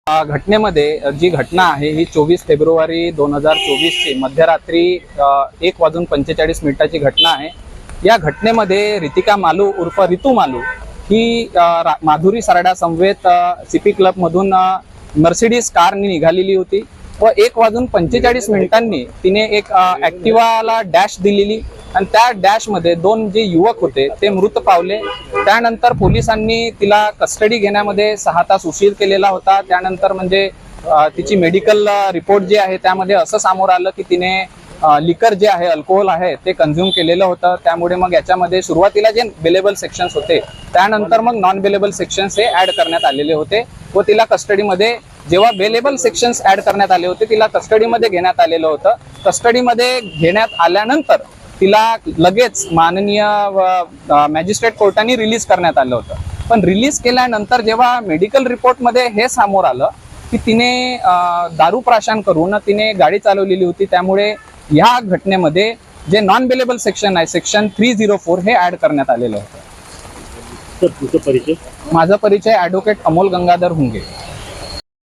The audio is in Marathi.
घटनेमध्ये जी घटना आहे ही 24 फेब्रुवारी 2024 ची मध्यरात्री 1:45 घटना आहे। या घटनेमध्ये रितिका मालू उर्फ रितू मालू ही माधुरी सरडा समवेत सीपी क्लब मधून मर्सिडीज कारने निघालेली होती व 1:45 तिने एक ॲक्टिवाला डॅश दिलेली आणि त्या डॅश मध्ये दोन जे युवक होते ते मृत पावले। त्यानंतर पोलिसांनी तिला कस्टडी घेण्यामध्ये 6 तास उशीर केलेला होता। त्यानंतर म्हणजे तिची मेडिकल रिपोर्ट जे आहे त्यामध्ये असं समोर आलं की तिने लिकर जे आहे अल्कोहोल आहे ते कंझ्युम केलेलं होतं। त्यामुळे मग याच्यामध्ये सुरुवातीला जे बेलेबल सेक्शन्स होते त्यानंतर मग नॉन बेलेबल सेक्शन्स हे ऍड करण्यात आलेले होते व तिला कस्टडीमध्ये जेव्हा बेलेबल सेक्शन्स ऍड करण्यात आले होते तिला कस्टडीमध्ये घेण्यात आलेलं होतं। कस्टडीमध्ये घेण्यात आल्यानंतर तिला लगेच माननीय मॅजिस्ट्रेट कोर्टाने रिलीज करण्यात आलं होतं। पण रिलीज केल्यानंतर जेव्हा मेडिकल रिपोर्टमध्ये हे समोर आलं की तिने दारू प्राशन करून तिने गाडी चालवलेली होती, त्यामुळे ह्या घटनेमध्ये जे नॉन बेलेबल सेक्शन आहे सेक्शन 304 हे ऍड करण्यात आलेलं होतं। सर तुमचा परिचय? माझा परिचय ॲडव्होकेट अमोल गंगाधर हुंगे।